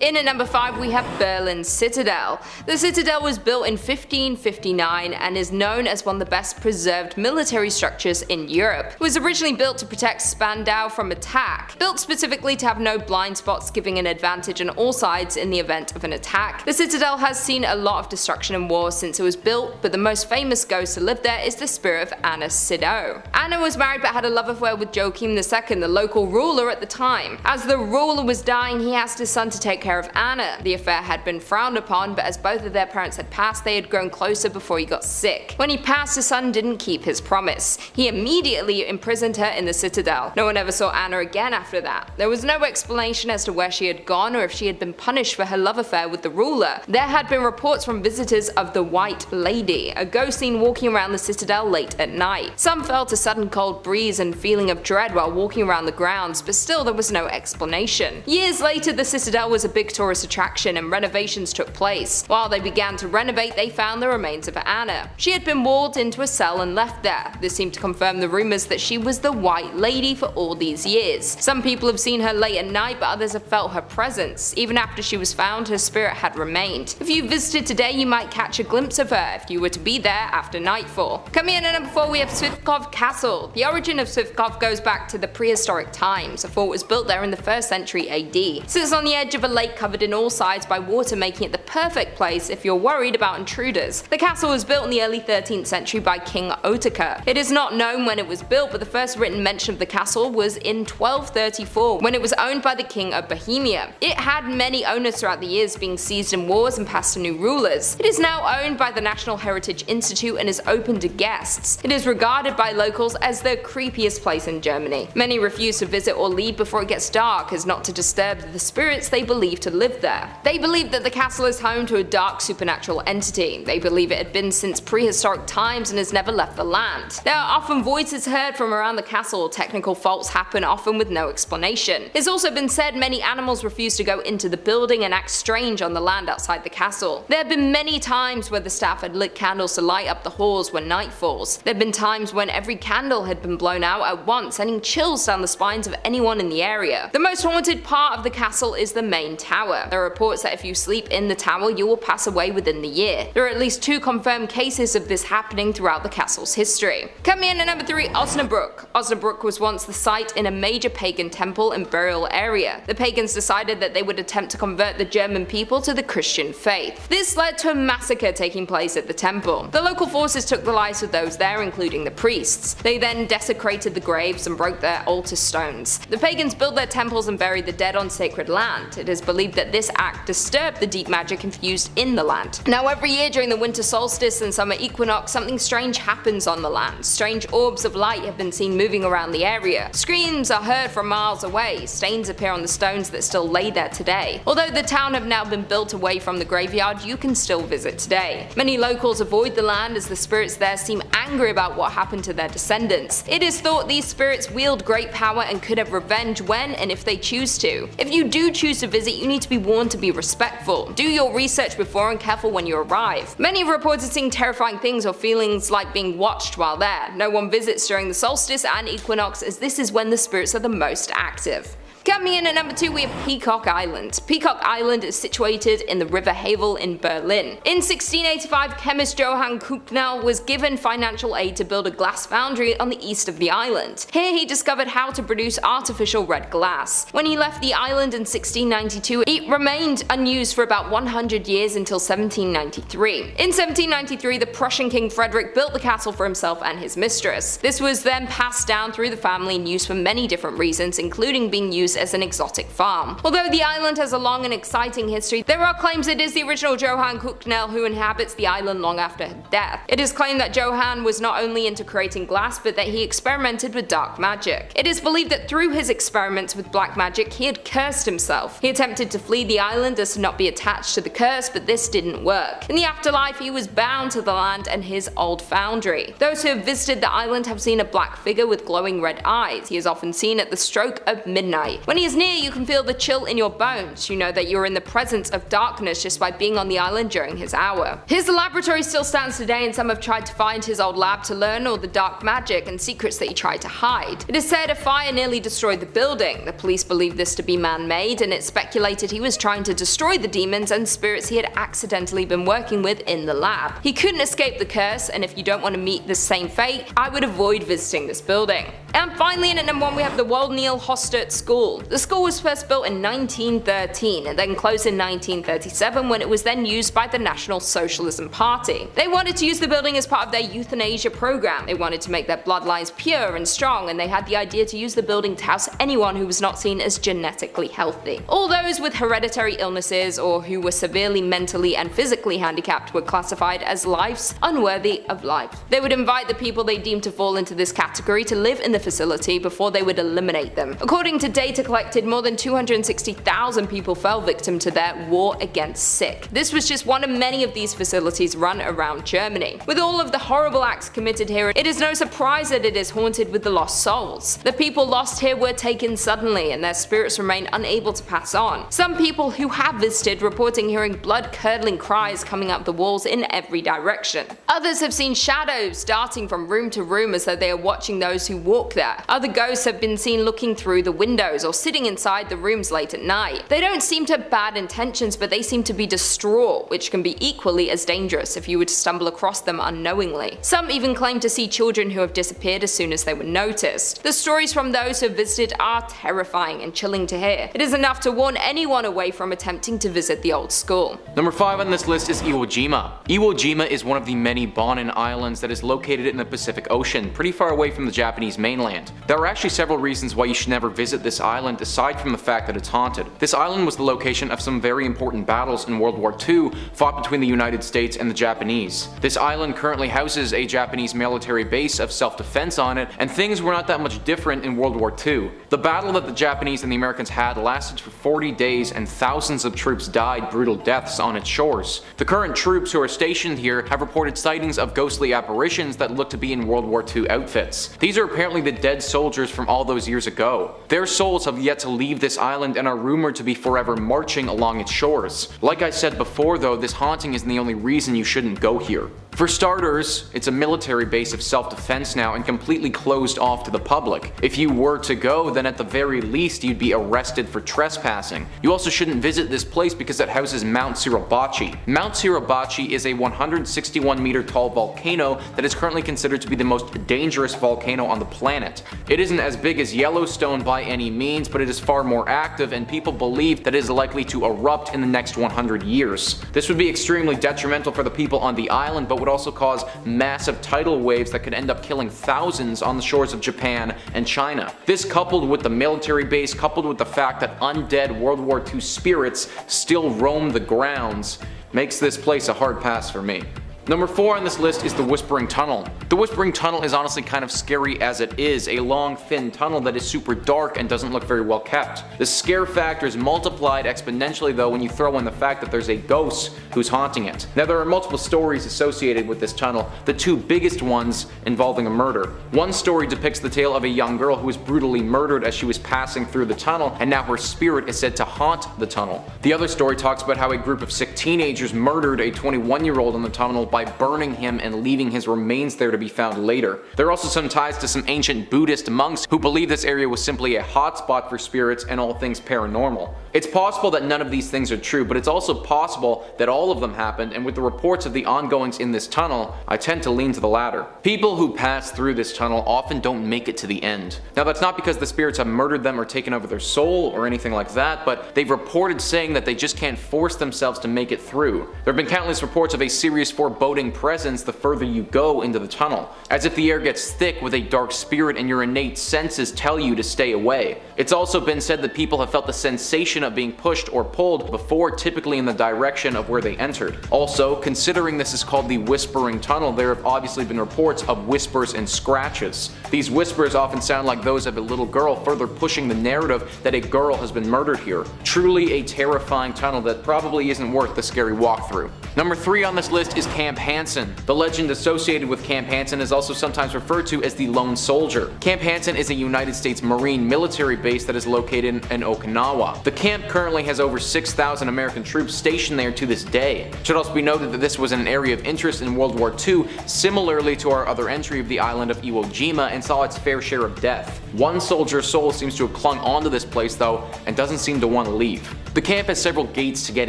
In at number 5 we have Berlin's Citadel. The Citadel was built in 1559 and is known as one of the best preserved military structures in Europe. It was originally built to protect Spandau from attack, built specifically to have no blind spots, giving an advantage on all sides in the event of an attack. The Citadel has seen a lot of destruction and war since it was built, but the most famous ghost to live there is the spirit of Anna Sido. Anna was married but had a love affair with Joachim II, the local ruler at the time. As the ruler was dying, he asked his son to take care of Anna. The affair had been frowned upon, but as both of their parents had passed, they had grown closer before he got sick. When he passed, his son didn't keep his promise. He immediately imprisoned her in the Citadel. No one ever saw Anna again after that. There was no explanation as to where she had gone or if she had been punished for her love affair with the ruler. There had been reports from visitors of the White Lady, a ghost seen walking around the Citadel late at night. Some felt a sudden cold breeze and feeling of dread while walking around the grounds, but still there was no explanation. Years later, the Citadel was a big tourist attraction and renovations took place. While they began to renovate, they found the remains of Anna. She had been walled into a cell and left there. This seemed to confirm the rumors that she was the White Lady for all these years. Some people have seen her late at night, but others have felt her presence. Even after she was found, her spirit had remained. If you visited today, you might catch a glimpse of her if you were to be there after nightfall. Coming in at number 4 we have Swiftkov Castle. The origin of Swiftkov goes back to the prehistoric times. A fort was built there in the 1st century AD. It sits on the edge of a lake covered in all sides by water, making it the perfect place if you're worried about intruders. The castle was built in the early 13th century by King Ottokar. It is not known when it was built, but the first written mention of the castle was in 1234 when it was owned by the King of Bohemia. It had many owners throughout the years, being seized in wars and passed to new rulers. It is now owned by the National Heritage Institute and is open to guests. It is regarded by locals as the creepiest place in Germany. Many refuse to visit or leave before it gets dark, as not to disturb the spirits they believe to live there. They believe that the castle is home to a dark supernatural entity. They believe it had been since prehistoric times and has never left the land. There are often voices heard from around the castle. Technical faults happen, often with no explanation. It's also been said many animals refuse to go into the building and act strange on the land outside the castle. There have been many times where the staff had lit candles to light up the halls when night falls. There have been times when every candle had been blown out at once, sending chills down the spines of anyone in the area. The most haunted part of the castle is the main tower. There are reports that if you sleep in the tower, you will pass away within the year. There are at least 2 confirmed cases of this happening throughout the castle's history. Coming in at number 3, Ottonbrook. Ottonbrook was once the site in a major pagan temple and burial area. The pagans decided that they would attempt to convert the German people to the Christian faith. This led to a massacre taking place at the temple. The local forces took the lives of those there, including the priests. They then desecrated the graves and broke their altar stones. The pagans built their temples and buried the dead on sacred land. It is believed that this act disturbed the deep magic infused in the land. Now every year during the winter solstice and summer equinox, something strange happens on the land. Strange orbs of light have been seen moving around the area. Screams are heard from miles away. Stains appear on the stones that still lay there today. Although the town have now been built away from the graveyard, you can still visit today. Many locals avoid the land as the spirits there seem angry about what happened to their descendants. It is thought these spirits wield great power and could have revenge when and if they choose to. If you do choose to visit, you need to be warned to be respectful. Do your research before and careful when you arrive. Many have reported seeing terrifying things or feelings like being watched while there. No one visits during the solstice and equinox, as this is when the spirits are the most active. Coming in at number 2 we have Peacock Island. Peacock Island is situated in the River Havel in Berlin. In 1685, chemist Johann Kuhnel was given financial aid to build a glass foundry on the east of the island. Here he discovered how to produce artificial red glass. When he left the island in 1692, it remained unused for about 100 years until 1793. In 1793, the Prussian King Frederick built the castle for himself and his mistress. This was then passed down through the family and used for many different reasons, including being used as an exotic farm. Although the island has a long and exciting history, there are claims it is the original Johann Kuhnel who inhabits the island long after her death. It is claimed that Johann was not only into creating glass, but that he experimented with dark magic. It is believed that through his experiments with black magic, he had cursed himself. He attempted to flee the island as to not be attached to the curse, but this didn't work. In the afterlife, he was bound to the land and his old foundry. Those who have visited the island have seen a black figure with glowing red eyes. He is often seen at the stroke of midnight. When he is near, you can feel the chill in your bones. You know that you're in the presence of darkness just by being on the island during his hour. His laboratory still stands today, and some have tried to find his old lab to learn all the dark magic and secrets that he tried to hide. It is said a fire nearly destroyed the building. The police believe this to be man-made, and it's speculated he was trying to destroy the demons and spirits he had accidentally been working with in the lab. He couldn't escape the curse, and if you don't want to meet the same fate, I would avoid visiting this building. And finally, in at number 1, we have the Woldneil Hostert School. The school was first built in 1913 and then closed in 1937 when it was then used by the National Socialism Party. They wanted to use the building as part of their euthanasia program. They wanted to make their bloodlines pure and strong, and they had the idea to use the building to house anyone who was not seen as genetically healthy. All those with hereditary illnesses or who were severely mentally and physically handicapped were classified as lives unworthy of life. They would invite the people they deemed to fall into this category to live in the facility before they would eliminate them. According to data collected, more than 260,000 people fell victim to their war against sick. This was just one of many of these facilities run around Germany. With all of the horrible acts committed here, it is no surprise that it is haunted with the lost souls. The people lost here were taken suddenly, and their spirits remain unable to pass on. Some people who have visited reporting hearing blood-curdling cries coming up the walls in every direction. Others have seen shadows darting from room to room as though they are watching those who walk there. Other ghosts have been seen looking through the windows or sitting inside the rooms late at night. They don't seem to have bad intentions, but they seem to be distraught, which can be equally as dangerous if you were to stumble across them unknowingly. Some even claim to see children who have disappeared as soon as they were noticed. The stories from those who have visited are terrifying and chilling to hear. It is enough to warn anyone away from attempting to visit the old school. Number 5 on this list is Iwo Jima. Iwo Jima is one of the many Bonin islands that is located in the Pacific Ocean, pretty far away from the Japanese mainland. There are actually several reasons why you should never visit this island aside from the fact that it's haunted. This island was the location of some very important battles in World War II fought between the United States and the Japanese. This island currently houses a Japanese military base of self-defense on it, and things were not that much different in World War II. The battle that the Japanese and the Americans had lasted for 40 days, and thousands of troops died brutal deaths on its shores. The current troops who are stationed here have reported sightings of ghostly apparitions that look to be in World War II outfits. These are apparently the dead soldiers from all those years ago. Their souls have yet to leave this island and are rumored to be forever marching along its shores. Like I said before though, this haunting isn't the only reason you shouldn't go here. For starters, it's a military base of self-defense now and completely closed off to the public. If you were to go, then at the very least you'd be arrested for trespassing. You also shouldn't visit this place because it houses Mount Suribachi. Mount Suribachi is a 161 meter tall volcano that is currently considered to be the most dangerous volcano on the planet. It isn't as big as Yellowstone by any means, but it is far more active, and people believe that it is likely to erupt in the next 100 years. This would be extremely detrimental for the people on the island, but would also cause massive tidal waves that could end up killing thousands on the shores of Japan and China. This, coupled with the military base, coupled with the fact that undead World War II spirits still roam the grounds, makes this place a hard pass for me. Number 4 on this list is the Whispering Tunnel. The Whispering Tunnel is honestly kind of scary as it is, a long thin tunnel that is super dark and doesn't look very well kept. The scare factor is multiplied exponentially though when you throw in the fact that there's a ghost who's haunting it. Now there are multiple stories associated with this tunnel, the two biggest ones involving a murder. One story depicts the tale of a young girl who was brutally murdered as she was passing through the tunnel, and now her spirit is said to haunt the tunnel. The other story talks about how a group of sick teenagers murdered a 21-year-old in the tunnel by burning him and leaving his remains there to be found later. There are also some ties to some ancient Buddhist monks who believe this area was simply a hotspot for spirits and all things paranormal. It's possible that none of these things are true, but it's also possible that all of them happened, and with the reports of the ongoings in this tunnel, I tend to lean to the latter. People who pass through this tunnel often don't make it to the end. Now that's not because the spirits have murdered them or taken over their soul or anything like that, but they've reported saying that they just can't force themselves to make it through. There have been countless reports of a serious foreboding presence the further you go into the tunnel, as if the air gets thick with a dark spirit and your innate senses tell you to stay away. It's also been said that people have felt the sensation of being pushed or pulled before, typically in the direction of where they entered. Also, considering this is called the Whispering Tunnel, there have obviously been reports of whispers and scratches. These whispers often sound like those of a little girl, further pushing the narrative that a girl has been murdered here. Truly a terrifying tunnel that probably isn't worth the scary walkthrough. Number 3 on this list is Camp Camp Hanson. The legend associated with Camp Hanson is also sometimes referred to as the Lone Soldier. Camp Hanson is a United States Marine military base that is located in Okinawa. The camp currently has over 6,000 American troops stationed there to this day. It should also be noted that this was an area of interest in World War II, similarly to our other entry of the island of Iwo Jima, and saw its fair share of death. One soldier's soul seems to have clung onto this place though, and doesn't seem to want to leave. The camp has several gates to get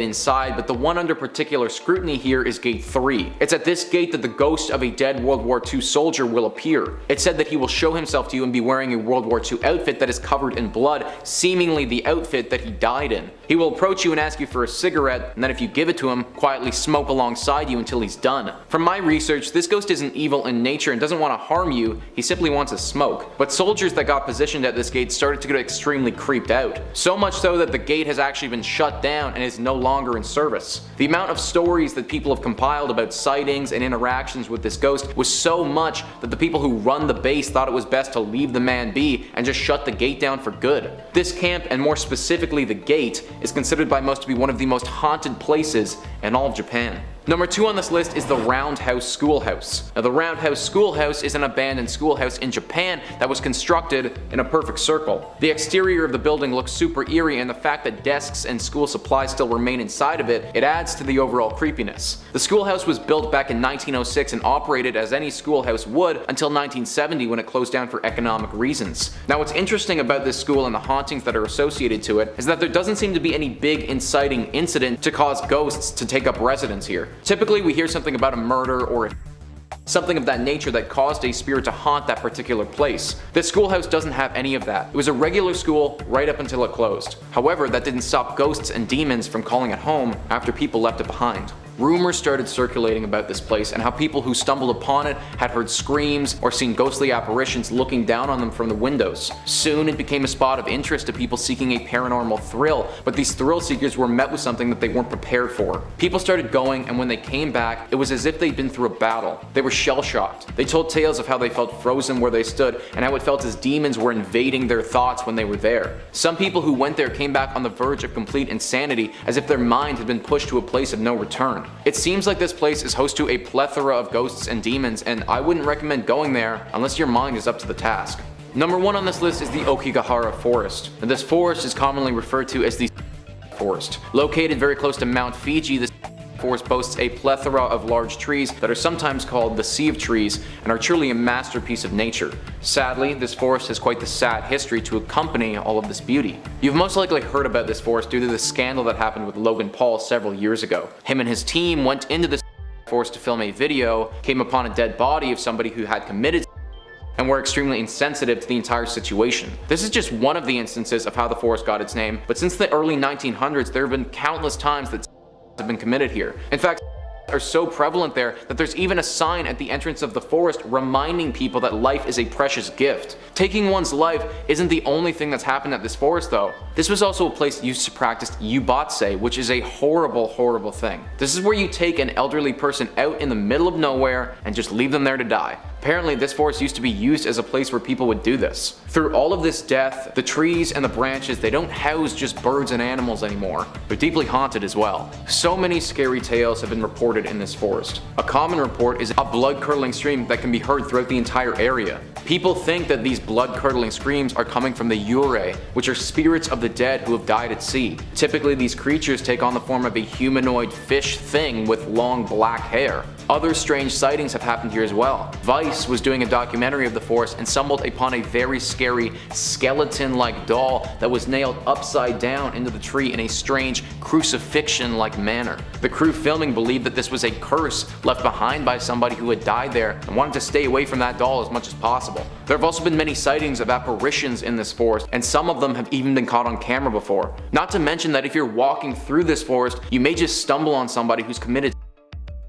inside, but the one under particular scrutiny here is Gate 3. It's at this gate that the ghost of a dead World War II soldier will appear. It's said that he will show himself to you and be wearing a World War II outfit that is covered in blood, seemingly the outfit that he died in. He will approach you and ask you for a cigarette, and then if you give it to him, quietly smoke alongside you until he's done. From my research, this ghost isn't evil in nature and doesn't want to harm you, he simply wants a smoke. But soldiers that got positioned at this gate started to get extremely creeped out. So much so that the gate has actually been shut down and is no longer in service. The amount of stories that people have compiled about sightings and interactions with this ghost was so much that the people who run the base thought it was best to leave the man be and just shut the gate down for good. This camp, and more specifically the gate, is considered by most to be one of the most haunted places in all of Japan. Number 2 on this list is the Roundhouse Schoolhouse. Now, the Roundhouse Schoolhouse is an abandoned schoolhouse in Japan that was constructed in a perfect circle. The exterior of the building looks super eerie, and the fact that desks and school supplies still remain inside of it, it adds to the overall creepiness. The schoolhouse was built back in 1906 and operated as any schoolhouse would until 1970 when it closed down for economic reasons. Now, what's interesting about this school and the hauntings that are associated to it is that there doesn't seem to be any big inciting incident to cause ghosts to take up residence here. Typically, we hear something about a murder or something of that nature that caused a spirit to haunt that particular place. This schoolhouse doesn't have any of that. It was a regular school right up until it closed. However, that didn't stop ghosts and demons from calling it home after people left it behind. Rumors started circulating about this place and how people who stumbled upon it had heard screams or seen ghostly apparitions looking down on them from the windows. Soon it became a spot of interest to people seeking a paranormal thrill, but these thrill seekers were met with something that they weren't prepared for. People started going, and when they came back, it was as if they'd been through a battle. They were shell-shocked. They told tales of how they felt frozen where they stood and how it felt as demons were invading their thoughts when they were there. Some people who went there came back on the verge of complete insanity, as if their mind had been pushed to a place of no return. It seems like this place is host to a plethora of ghosts and demons, and I wouldn't recommend going there unless your mind is up to the task. Number 1 on this list is the Okigahara Forest. Now, this forest is commonly referred to as the Forest. Located very close to Mount Fiji, this forest boasts a plethora of large trees that are sometimes called the Sea of Trees and are truly a masterpiece of nature. Sadly, this forest has quite the sad history to accompany all of this beauty. You've most likely heard about this forest due to the scandal that happened with Logan Paul several years ago. Him and his team went into this forest to film a video, came upon a dead body of somebody who had committed and were extremely insensitive to the entire situation. This is just one of the instances of how the forest got its name, but since the early 1900s there have been countless times that have been committed here. In fact, are so prevalent there that there's even a sign at the entrance of the forest reminding people that life is a precious gift. Taking one's life isn't the only thing that's happened at this forest though. This was also a place used to practice yubatse, which is a horrible, horrible thing. This is where you take an elderly person out in the middle of nowhere and just leave them there to die. Apparently, this forest used to be used as a place where people would do this. Through all of this death, the trees and the branches, they don't house just birds and animals anymore. They're deeply haunted as well. So many scary tales have been reported in this forest. A common report is a blood-curdling scream that can be heard throughout the entire area. People think that these blood-curdling screams are coming from the yurei, which are spirits of the dead who have died at sea. Typically, these creatures take on the form of a humanoid fish thing with long black hair. Other strange sightings have happened here as well. Vice was doing a documentary of the forest and stumbled upon a very scary skeleton-like doll that was nailed upside down into the tree in a strange crucifixion-like manner. The crew filming believed that this was a curse left behind by somebody who had died there and wanted to stay away from that doll as much as possible. There have also been many sightings of apparitions in this forest, and some of them have even been caught on camera before. Not to mention that if you're walking through this forest, you may just stumble on somebody who's committed.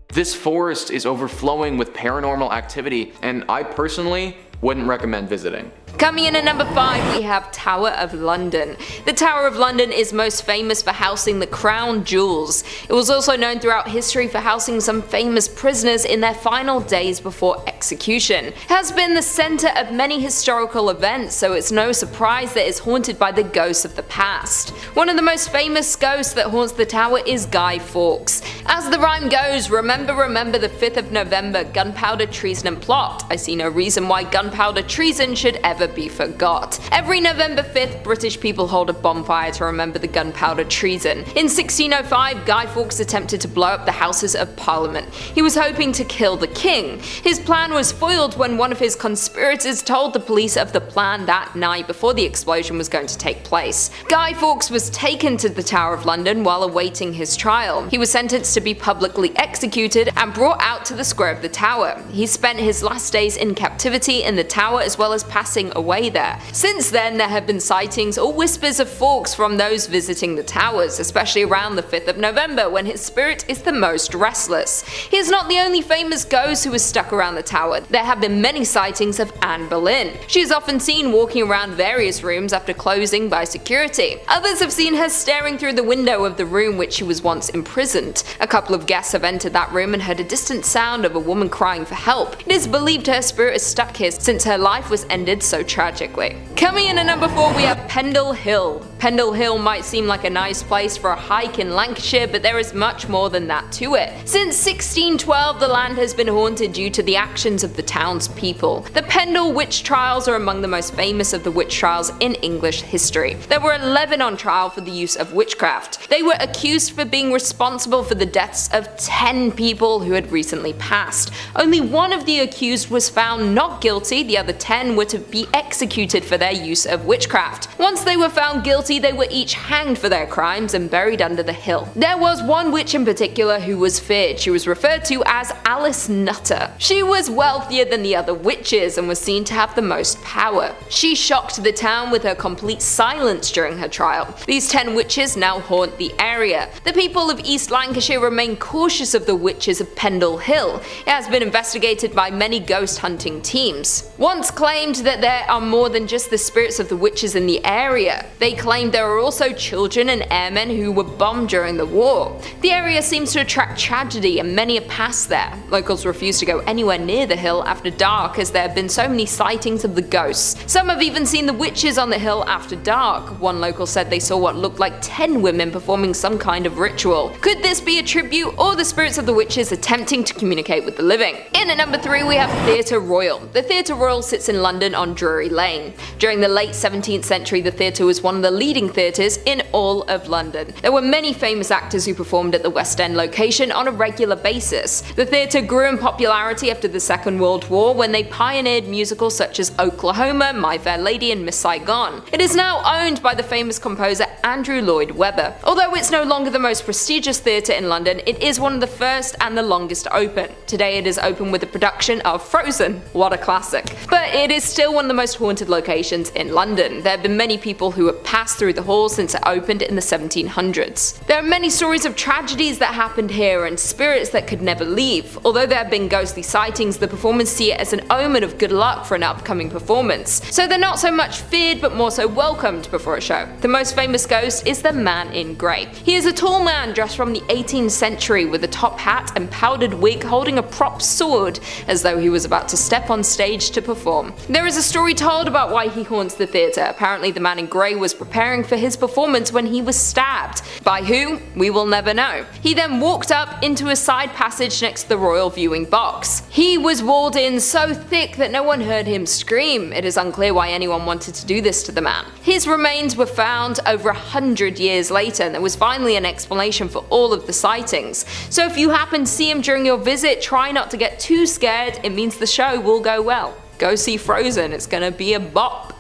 This forest is overflowing with paranormal activity, and I personally wouldn't recommend visiting. Coming in at number 5, we have Tower of London. The Tower of London is most famous for housing the crown jewels. It was also known throughout history for housing some famous prisoners in their final days before execution. It has been the center of many historical events, so it's no surprise that it's haunted by the ghosts of the past. One of the most famous ghosts that haunts the tower is Guy Fawkes. As the rhyme goes, remember, remember the 5th of November, gunpowder, treason and plot. I see no reason why gunpowder treason should ever be forgot. Every November 5th, British people hold a bonfire to remember the gunpowder treason. In 1605, Guy Fawkes attempted to blow up the Houses of Parliament. He was hoping to kill the king. His plan was foiled when one of his conspirators told the police of the plan that night before the explosion was going to take place. Guy Fawkes was taken to the Tower of London while awaiting his trial. He was sentenced to be publicly executed and brought out to the square of the Tower. He spent his last days in captivity in the Tower as well as passing away there. Since then, there have been sightings or whispers of Fawkes from those visiting the Towers, especially around the 5th of November when his spirit is the most restless. He is not the only famous ghost who is stuck around the Tower. There have been many sightings of Anne Boleyn. She is often seen walking around various rooms after closing by security. Others have seen her staring through the window of the room which she was once imprisoned. A couple of guests have entered that room and heard a distant sound of a woman crying for help. It is believed her spirit is stuck here since her life was ended so tragically. Coming in at number 4, we have Pendle Hill. Pendle Hill might seem like a nice place for a hike in Lancashire, but there is much more than that to it. Since 1612, the land has been haunted due to the actions of the townspeople. The Pendle witch trials are among the most famous of the witch trials in English history. There were 11 on trial for the use of witchcraft. They were accused for being responsible for the deaths of 10 people who had recently passed. Only one of the accused was found not guilty, the other 10 were to be executed for their use of witchcraft. Once they were found guilty, they were each hanged for their crimes and buried under the hill. There was one witch in particular who was feared. She was referred to as Alice Nutter. She was wealthier than the other witches and was seen to have the most power. She shocked the town with her complete silence during her trial. These 10 witches now haunt the area. The people of East Lancashire remain cautious of the witches of Pendle Hill. It has been investigated by many ghost hunting teams. Once claimed that there are more than just the spirits of the witches in the area. They claimed there are also children and airmen who were bombed during the war. The area seems to attract tragedy and many have passed there. Locals refuse to go anywhere near the hill after dark as there have been so many sightings of the ghosts. Some have even seen the witches on the hill after dark. One local said they saw what looked like 10 women performing some kind of ritual. Could this be a tribute or the spirits of the witches attempting to communicate with the living? In at number 3, we have Theatre Royal. The Theatre Royal sits in London on Drury Lane. During the late 17th century, the theatre was one of the leading theatres in all of London. There were many famous actors who performed at the West End location on a regular basis. The theatre grew in popularity after the Second World War when they pioneered musicals such as Oklahoma, My Fair Lady and Miss Saigon. It is now owned by the famous composer Andrew Lloyd Webber. Although it's no longer the most prestigious theatre in London, it is one of the first and the longest open. Today it is open with a production of Frozen. What a classic. But it is still one of the most haunted locations in London. There have been many people who have passed through the hall since it opened in the 1700s. There are many stories of tragedies that happened here and spirits that could never leave. Although there have been ghostly sightings, the performers see it as an omen of good luck for an upcoming performance. So they're not so much feared but more so welcomed before a show. The most famous ghost is the Man in Grey. He is a tall man dressed from the 18th century with a top hat and powdered wig holding a prop sword as though he was about to step on stage to perform. There is a story told about why he haunts the theatre. Apparently the Man in Grey was preparing for his performance when he was stabbed. By who? We will never know. He then walked up into a side passage next to the royal viewing box. He was walled in so thick that no one heard him scream. It is unclear why anyone wanted to do this to the man. His remains were found over 100 years later and there was finally an explanation for all of the sightings. So if you happen to see him during your visit, try not to get too scared. It means the show will go well. Go see Frozen, it's gonna be a bop.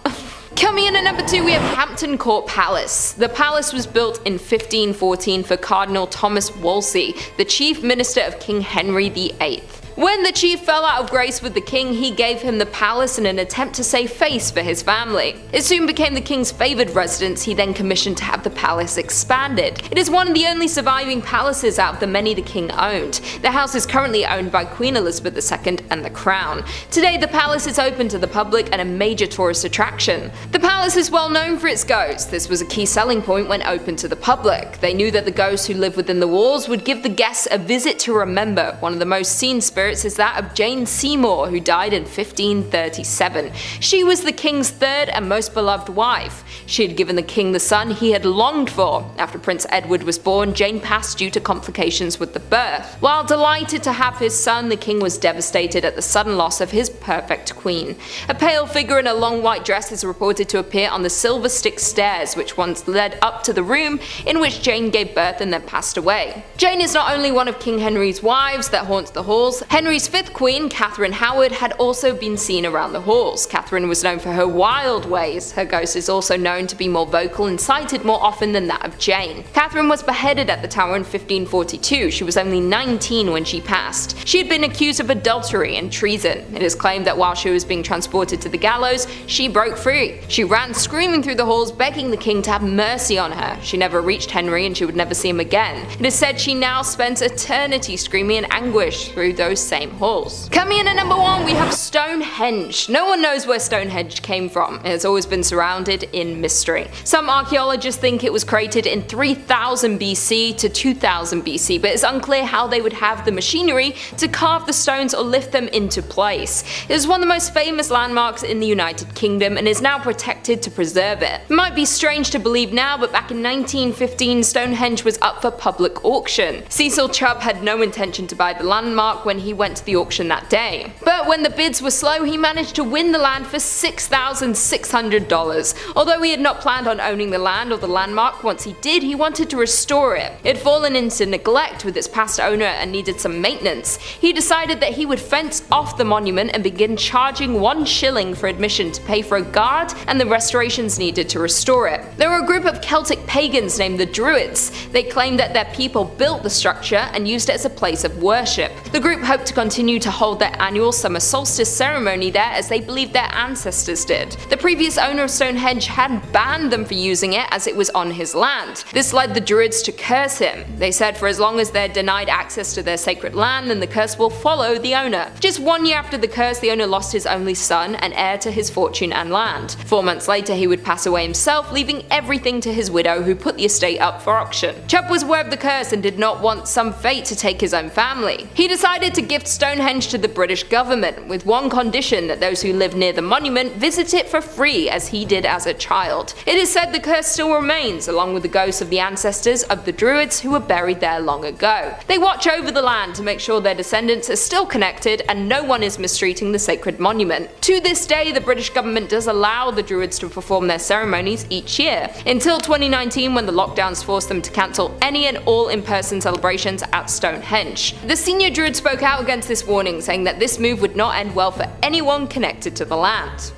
Coming in at number 2, we have Hampton Court Palace. The palace was built in 1514 for Cardinal Thomas Wolsey, the chief minister of King Henry VIII. When the chief fell out of grace with the king, he gave him the palace in an attempt to save face for his family. It soon became the king's favoured residence. He then commissioned to have the palace expanded. It is one of the only surviving palaces out of the many the king owned. The house is currently owned by Queen Elizabeth II and the Crown. Today the palace is open to the public and a major tourist attraction. The palace is well known for its ghosts. This was a key selling point when open to the public. They knew that the ghosts who lived within the walls would give the guests a visit to remember, one of the most seen spirits spirits is that of Jane Seymour, who died in 1537. She was the king's third and most beloved wife. She had given the king the son he had longed for. After Prince Edward was born, Jane passed due to complications with the birth. While delighted to have his son, the king was devastated at the sudden loss of his perfect queen. A pale figure in a long white dress is reported to appear on the Silver Stick stairs, which once led up to the room in which Jane gave birth and then passed away. Jane is not only one of King Henry's wives that haunts the halls. Henry's fifth queen, Catherine Howard, had also been seen around the halls. Catherine was known for her wild ways. Her ghost is also known to be more vocal and sighted more often than that of Jane. Catherine was beheaded at the Tower in 1542. She was only 19 when she passed. She had been accused of adultery and treason. It is claimed that while she was being transported to the gallows, she broke free. She ran screaming through the halls, begging the king to have mercy on her. She never reached Henry and she would never see him again. It is said she now spends eternity screaming in anguish through those same halls. Coming in at number 1, we have Stonehenge. No one knows where Stonehenge came from. It has always been surrounded in mystery. Some archaeologists think it was created in 3000 BC to 2000 BC, but it's unclear how they would have the machinery to carve the stones or lift them into place. It is one of the most famous landmarks in the United Kingdom and is now protected to preserve it. It might be strange to believe now, but back in 1915, Stonehenge was up for public auction. Cecil Chubb had no intention to buy the landmark when he went to the auction that day. But when the bids were slow, he managed to win the land for $6,600. Although he had not planned on owning the land or the landmark, once he did, he wanted to restore it. It had fallen into neglect with its past owner and needed some maintenance. He decided that he would fence off the monument and begin charging 1 shilling for admission to pay for a guard and the restorations needed to restore it. There were a group of Celtic pagans named the Druids. They claimed that their people built the structure and used it as a place of worship. The group hoped to continue to hold their annual summer solstice ceremony there as they believed their ancestors did. The previous owner of Stonehenge had banned them for using it as it was on his land. This led the Druids to curse him. They said for as long as they're denied access to their sacred land, then the curse will follow the owner. Just 1 year after the curse, the owner lost his only son and heir to his fortune and land. 4 months later, he would pass away himself, leaving everything to his widow, who put the estate up for auction. Chubb was aware of the curse and did not want some fate to take his own family. He decided to gift Stonehenge to the British government, with one condition: that those who live near the monument visit it for free, as he did as a child. It is said the curse still remains, along with the ghosts of the ancestors of the Druids who were buried there long ago. They watch over the land to make sure their descendants are still connected and no one is mistreating the sacred monument. To this day, the British government does allow the Druids to perform their ceremonies each year, until 2019 when the lockdowns forced them to cancel any and all in-person celebrations at Stonehenge. The senior Druid spoke out against this warning, saying that this move would not end well for anyone connected to the land.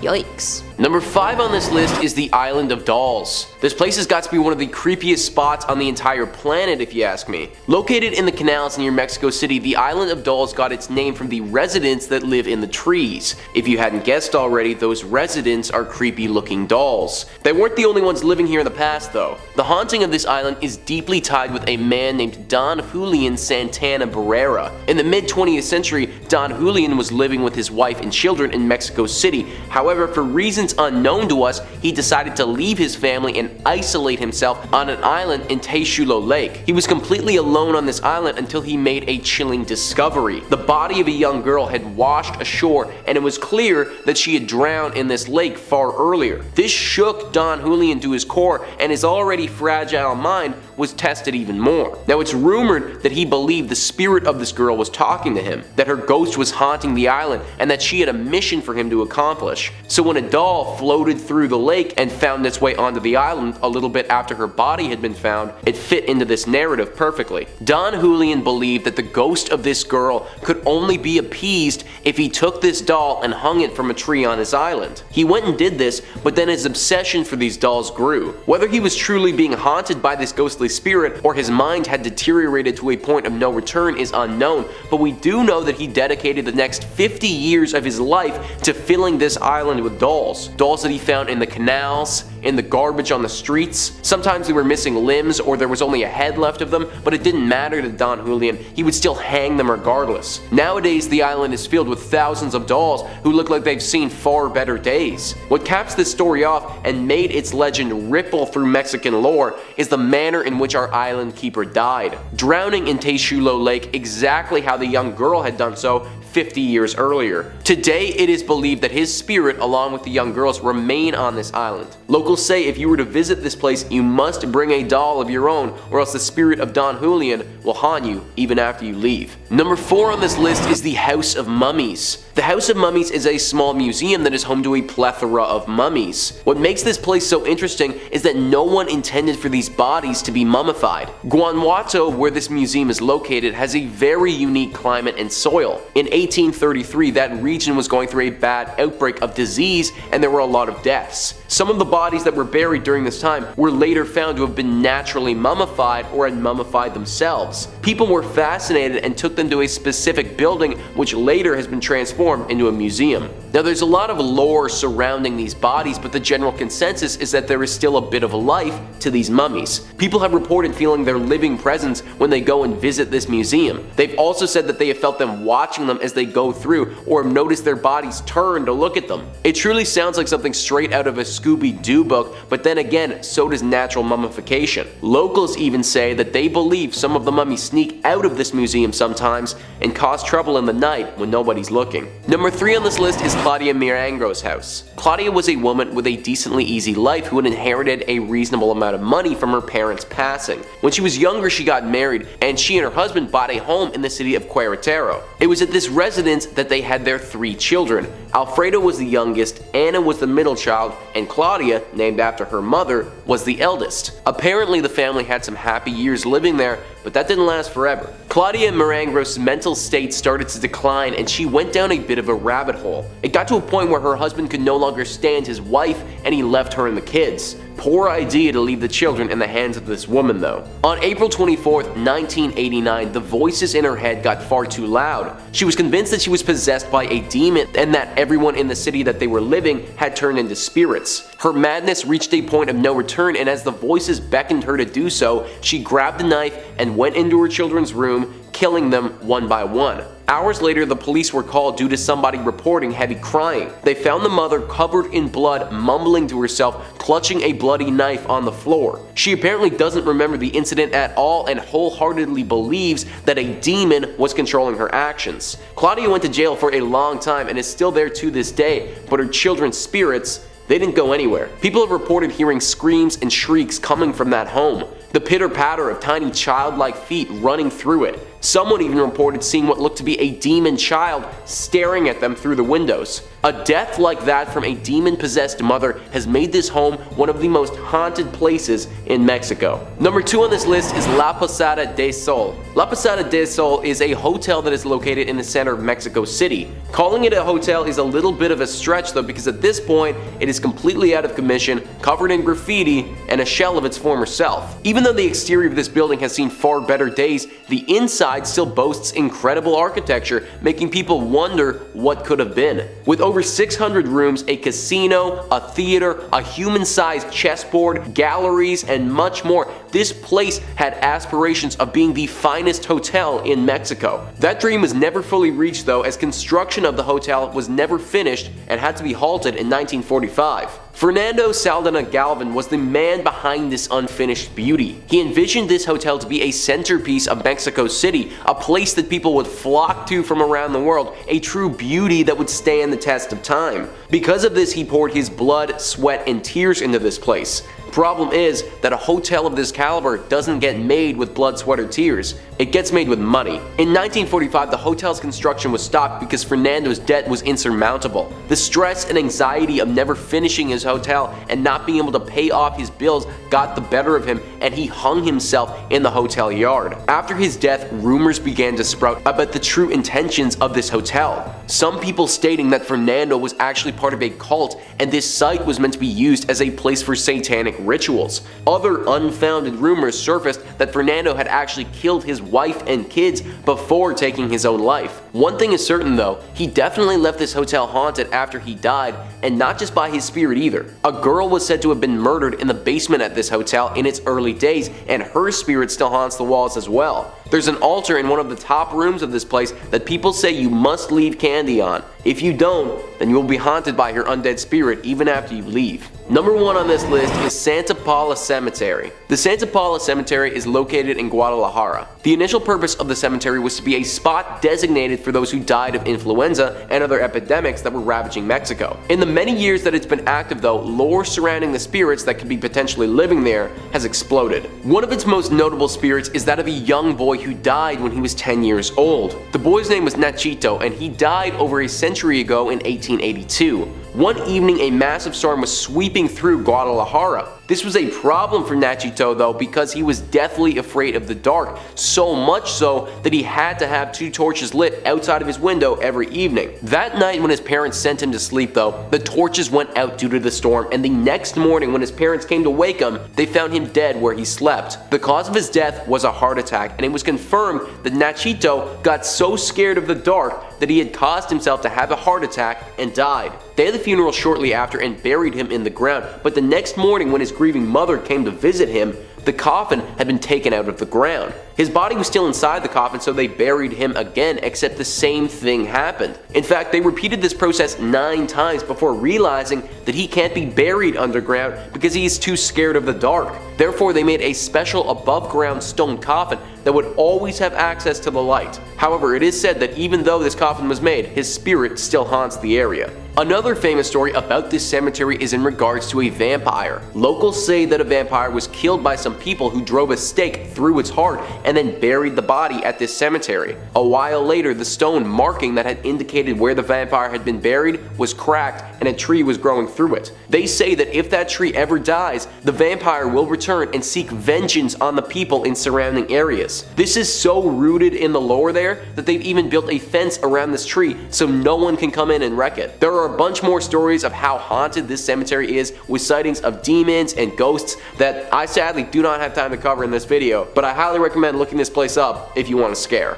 Yikes. Number 5 on this list is the Island of Dolls. This place has got to be one of the creepiest spots on the entire planet if you ask me. Located in the canals near Mexico City, the Island of Dolls got its name from the residents that live in the trees. If you hadn't guessed already, those residents are creepy looking dolls. They weren't the only ones living here in the past though. The haunting of this island is deeply tied with a man named Don Julian Santana Barrera. In the mid 20th century, Don Julian was living with his wife and children in Mexico City. However, for reasons unknown to us, he decided to leave his family and isolate himself on an island in Texulo Lake. He was completely alone on this island until he made a chilling discovery. The body of a young girl had washed ashore, and it was clear that she had drowned in this lake far earlier. This shook Don Julian to his core, and his already fragile mind was tested even more. Now it's rumored that he believed the spirit of this girl was talking to him, that her ghost was haunting the island, and that she had a mission for him to accomplish. So when a doll floated through the lake and found its way onto the island a little bit after her body had been found, it fit into this narrative perfectly. Don Julian believed that the ghost of this girl could only be appeased if he took this doll and hung it from a tree on his island. He went and did this, but then his obsession for these dolls grew. Whether he was truly being haunted by this ghostly spirit or his mind had deteriorated to a point of no return is unknown, but we do know that he dedicated the next 50 years of his life to filling this island with dolls. dolls. Dolls that he found in the canals, in the garbage on the streets. Sometimes they were missing limbs or there was only a head left of them, but it didn't matter to Don Julian. He would still hang them regardless. Nowadays, the island is filled with thousands of dolls who look like they've seen far better days. What caps this story off and made its legend ripple through Mexican lore is the manner in which our island keeper died, drowning in Texulo Lake exactly how the young girl had done so 50 years earlier. Today, it is believed that his spirit, along with the young girls, remain on this island. Locals say if you were to visit this place, you must bring a doll of your own, or else the spirit of Don Julian will haunt you even after you leave. Number 4 on this list is the House of Mummies. The House of Mummies is a small museum that is home to a plethora of mummies. What makes this place so interesting is that no one intended for these bodies to be mummified. Guanajuato, where this museum is located, has a very unique climate and soil. In 1833, that region was going through a bad outbreak of disease and there were a lot of deaths. Some of the bodies that were buried during this time were later found to have been naturally mummified or had mummified themselves. People were fascinated and took them to a specific building which later has been transformed into a museum. Now there's a lot of lore surrounding these bodies, but the general consensus is that there is still a bit of life to these mummies. People have reported feeling their living presence when they go and visit this museum. They've also said that they have felt them watching them as they go through or have noticed their bodies turn to look at them. It truly sounds like something straight out of a Scooby-Doo book, but then again, so does natural mummification. Locals even say that they believe some of the mummies sneak out of this museum sometimes and cause trouble in the night when nobody's looking. Number 3 on this list is Claudia Mirangro's house. Claudia was a woman with a decently easy life who had inherited a reasonable amount of money from her parents' passing. When she was younger, she got married, and she and her husband bought a home in the city of Querétaro. It was at this residence that they had their 3 children. Alfredo was the youngest, Anna was the middle child, and Claudia, named after her mother, was the eldest. Apparently the family had some happy years living there, but that didn't last forever. Claudia Mirangro's mental state started to decline and she went down a bit of a rabbit hole. It got to a point where her husband could no longer stand his wife and he left her and the kids. Poor idea to leave the children in the hands of this woman though. On April 24th, 1989, the voices in her head got far too loud. She was convinced that she was possessed by a demon and that everyone in the city that they were living had turned into spirits. Her madness reached a point of no return, and as the voices beckoned her to do so, she grabbed a knife and went into her children's room, killing them one by one. Hours later, the police were called due to somebody reporting heavy crying. They found the mother covered in blood, mumbling to herself, clutching a bloody knife on the floor. She apparently doesn't remember the incident at all and wholeheartedly believes that a demon was controlling her actions. Claudia went to jail for a long time and is still there to this day, but her children's spirits, they didn't go anywhere. People have reported hearing screams and shrieks coming from that home. The pitter-patter of tiny childlike feet running through it. Someone even reported seeing what looked to be a demon child staring at them through the windows. A death like that from a demon-possessed mother has made this home one of the most haunted places in Mexico. Number 2 on this list is La Posada de Sol. La Posada de Sol is a hotel that is located in the center of Mexico City. Calling it a hotel is a little bit of a stretch though, because at this point it is completely out of commission, covered in graffiti, and a shell of its former self. Even though the exterior of this building has seen far better days, the inside still boasts incredible architecture, making people wonder what could have been. With over 600 rooms, a casino, a theater, a human-sized chessboard, galleries, and much more, this place had aspirations of being the finest hotel in Mexico. That dream was never fully reached though, as construction of the hotel was never finished and had to be halted in 1945. Fernando Saldana Galvan was the man behind this unfinished beauty. He envisioned this hotel to be a centerpiece of Mexico City, a place that people would flock to from around the world, a true beauty that would stand the test of time. Because of this, he poured his blood, sweat, and tears into this place. Problem is that a hotel of this caliber doesn't get made with blood, sweat, or tears. It gets made with money. In 1945, the hotel's construction was stopped because Fernando's debt was insurmountable. The stress and anxiety of never finishing his hotel and not being able to pay off his bills got the better of him, and he hung himself in the hotel yard. After his death, rumors began to sprout about the true intentions of this hotel. Some people stating that Fernando was actually part of a cult and this site was meant to be used as a place for satanic rituals. Other unfounded rumors surfaced that Fernando had actually killed his wife and kids before taking his own life. One thing is certain though, he definitely left this hotel haunted after he died, and not just by his spirit either. A girl was said to have been murdered in the basement at this hotel in its early days, and her spirit still haunts the walls as well. There's an altar in one of the top rooms of this place that people say you must leave candy on. If you don't, then you will be haunted by her undead spirit even after you leave. Number 1 on this list is Santa Paula Cemetery. The Santa Paula Cemetery is located in Guadalajara. The initial purpose of the cemetery was to be a spot designated for those who died of influenza and other epidemics that were ravaging Mexico. In the many years that it's been active though, lore surrounding the spirits that could be potentially living there has exploded. One of its most notable spirits is that of a young boy who died when he was 10 years old. The boy's name was Nachito, and he died over a century ago in 1882. One evening, a massive storm was sweeping through Guadalajara. This was a problem for Nachito though, because he was deathly afraid of the dark, so much so that he had to have 2 torches lit outside of his window every evening. That night when his parents sent him to sleep though, the torches went out due to the storm, and the next morning when his parents came to wake him, they found him dead where he slept. The cause of his death was a heart attack, and it was confirmed that Nachito got so scared of the dark that he had caused himself to have a heart attack and died. They had the funeral shortly after and buried him in the ground, but the next morning when his grieving mother came to visit him, the coffin had been taken out of the ground. His body was still inside the coffin, so they buried him again, except the same thing happened. In fact, they repeated this process 9 times before realizing that he can't be buried underground because he is too scared of the dark. Therefore, they made a special above-ground stone coffin that would always have access to the light. However, it is said that even though this coffin was made, his spirit still haunts the area. Another famous story about this cemetery is in regards to a vampire. Locals say that a vampire was killed by some people who drove a stake through its heart and then buried the body at this cemetery. A while later, the stone marking that had indicated where the vampire had been buried was cracked and a tree was growing through it. They say that if that tree ever dies, the vampire will return and seek vengeance on the people in surrounding areas. This is so rooted in the lore there that they've even built a fence around this tree so no one can come in and wreck it. There are a bunch more stories of how haunted this cemetery is, with sightings of demons and ghosts that I sadly do not have time to cover in this video, but I highly recommend looking this place up if you want a scare.